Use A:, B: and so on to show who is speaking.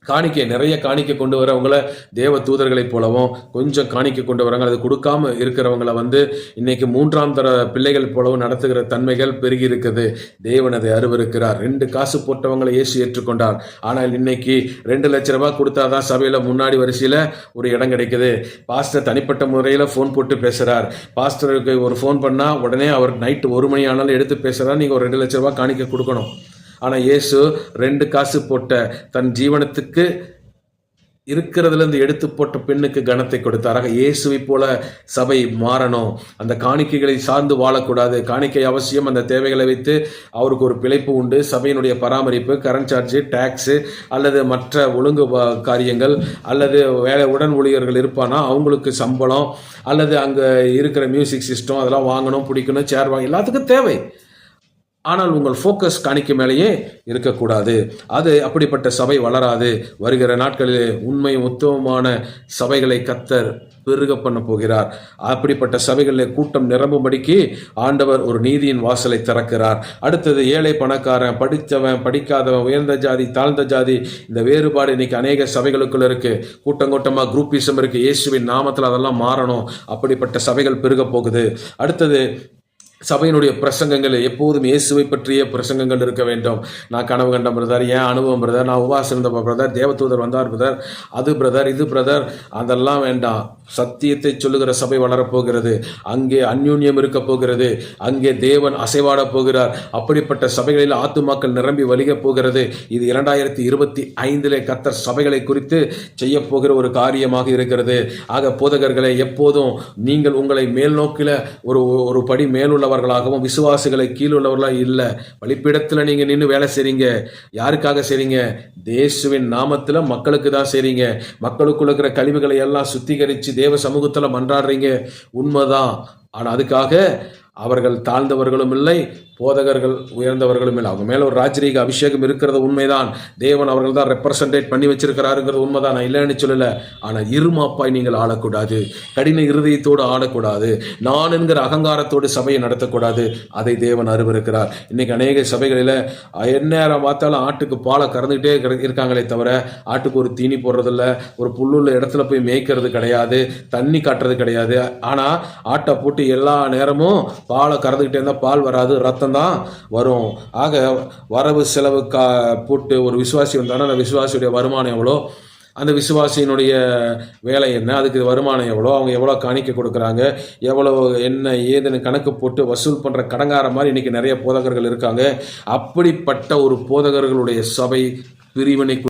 A: காணிக்கை நிறைய காணிக்கை கொண்டு வரவங்கள தேவ தூதர்களைப் போலவும், கொஞ்சம் காணிக்கை கொண்டு வராங்க அது கொடுக்காம இருக்கிறவங்கள இன்னைக்கு 3ஆம் தர பிள்ளைகள் போலவும் நடத்துகிற தன்மைகள் பெருகி இருக்குது. தேவன் அதை அருவருக்கிறார். 2 காசு போட்டவங்களை இயேசு ஏற்றுக்கொண்டார். ஆனால் இன்னைக்கு 2 லட்சம் ரூபாய் கொடுத்தாதான் சபையில முன்னாடி வரிசையில ஒரு இடம் கிடைக்குது. பாஸ்டர் தனிப்பட்ட முறையில் ஃபோன் போட்டு பேசுறார். பாஸ்டருக்கு ஒரு ஃபோன் பண்ணா உடனே அவர் நைட்டு 1 மணி ஆனாலும் எடுத்து பேசுறாரு. நீங்க ஒரு 2 லட்சம் ரூபாய் காணிக்கை கொடுக்கணும். ஆனால் இயேசு 2 காசு போட்ட தன் ஜீவனத்துக்கு இருக்கிறதுலேருந்து எடுத்து போட்ட பெண்ணுக்கு கனத்தை கொடுத்தார். இயேசுவை போல சபை மாறணும். அந்த காணிக்கைகளை சார்ந்து வாழக்கூடாது. காணிக்கை அவசியம். அந்த தேவைகளை வைத்து அவருக்கு ஒரு பிழைப்பு உண்டு. சபையினுடைய பராமரிப்பு, கரண்ட் சார்ஜு, டேக்ஸு அல்லது மற்ற ஒழுங்கு காரியங்கள் அல்லது உடன் ஊழியர்கள் இருப்பானா அவங்களுக்கு சம்பளம் அல்லது அங்கே இருக்கிற மியூசிக் சிஸ்டம் அதெல்லாம் வாங்கணும், பிடிக்கணும், சேர் வாங்க, எல்லாத்துக்கும் தேவை. ஆனால் உங்கள் ஃபோக்கஸ் காணிக்கை மேலேயே இருக்கக்கூடாது. அது அப்படிப்பட்ட சபை வளராது. வருகிற நாட்களிலே உண்மை உத்தமமான சபைகளை கர்த்தர் பெருக பண்ண போகிறார். அப்படிப்பட்ட சபைகளில் கூட்டம் நிரம்பும்படிக்கு ஆண்டவர் ஒரு நீதியின் வாசலை திறக்கிறார். அடுத்தது ஏழை பணக்காரன், படித்தவன் படிக்காதவன், உயர்ந்த ஜாதி தாழ்ந்த ஜாதி, இந்த வேறுபாடு இன்னைக்கு அநேக சபைகளுக்குள்ள இருக்கு. கூட்டம் கூட்டமாக குரூப்பிசம் இருக்கு. இயேசுவின் நாமத்தில் அதெல்லாம் மாறணும். அப்படிப்பட்ட சபைகள் பெருக போகுது. அடுத்தது சபையினுடைய பிரசங்கங்கள் எப்போதும் இயேசுவை பற்றிய பிரசங்கங்கள் இருக்க வேண்டும். நான் கனவு கண்ட பிரதர், ஏன் அனுபவம் பிரதர், நான் உபவாசம் இருந்த பிரதர், தேவதூதர் வந்தார் பிரதர், அது பிரதர் இது பிரதர், அதெல்லாம் வேண்டாம். சத்தியத்தை சொல்லுகிற சபை வளரப்போகிறது. அங்கே அந்யூன்யம் இருக்க போகிறது. அங்கே தேவன் அசைவாட போகிறார். அப்படிப்பட்ட சபைகளில் ஆத்துமாக்கள் நிரம்பி வலிக போகிறது. இது 2025 கர்த்தர் சபைகளை குறித்து செய்ய போகிற ஒரு காரியமாக இருக்கிறது. ஆக போதகர்களை எப்போதும் நீங்கள் உங்களை மேல் நோக்கில ஒரு படி மேலுள்ளவர்களாகவும் விசுவாசிகளை கீழுள்ளவர்களாக இல்லை. பலிப்பீடத்தில் நீங்க நின்று வேலை செய்றீங்க. யாருக்காக செய்றீங்க? தேசுவின் நாமத்தில் மக்களுக்கு தான் செய்றீங்க. மக்களுக்குள்ள இருக்கிற கழிவுகளை எல்லாம் சுத்திகரித்து தேவ சமூகத்தில் மன்றாடுறீங்க. உண்மைதான். ஆனால் அதுக்காக அவர்கள் தாழ்ந்தவர்களும் இல்லை, போதகர்கள் உயர்ந்தவர்களும் இல்லை. அவங்க மேலே ஒரு ராஜரீக அபிஷேகம் இருக்கிறது உண்மைதான். தேவன் அவர்கள் தான் ரெப்ரசன்டேட் பண்ணி வச்சிருக்கிறாருங்கிறது உண்மைதான். நான் இல்லைன்னு சொல்லலை. ஆனால் இருமாப்பாய் நீங்கள் ஆளக்கூடாது. கடின இருதயத்தோடு ஆளக்கூடாது. நான் என்கிற அகங்காரத்தோடு சபையை நடத்தக்கூடாது. அதை தேவன் அருவருக்கிறார். இன்னைக்கு அநேக சபைகளில் எந்நேரம் பார்த்தாலும் ஆட்டுக்கு பாலை கறந்துகிட்டே இருக்காங்களே தவிர ஆட்டுக்கு ஒரு தீனி போடுறதில்ல, ஒரு புல்லுள்ள இடத்துல போய் மேய்க்கிறது கிடையாது, தண்ணி காட்டுறது கிடையாது. ஆனால் ஆட்டை போட்டு எல்லா நேரமும் பாலை கறந்துக்கிட்டே இருந்தால் பால் வராது, ரத்தம் தான் வரும். ஆக வரவு செலவு போட்டு ஒரு விசுவாசி வந்தானா அந்த விசுவாசியுடைய வருமானம் எவ்வளோ, அந்த விசுவாசியினுடைய வேலை என்ன, அதுக்கு வருமானம் எவ்வளோ, அவங்க எவ்வளோ காணிக்கை கொடுக்குறாங்க, எவ்வளோ என்ன ஏதுன்னு கணக்கு போட்டு வசூல் பண்ணுற கடங்கார மாதிரி இன்றைக்கி நிறைய போதகர்கள் இருக்காங்க. அப்படிப்பட்ட ஒரு போதகர்களுடைய சபை பிரிவினை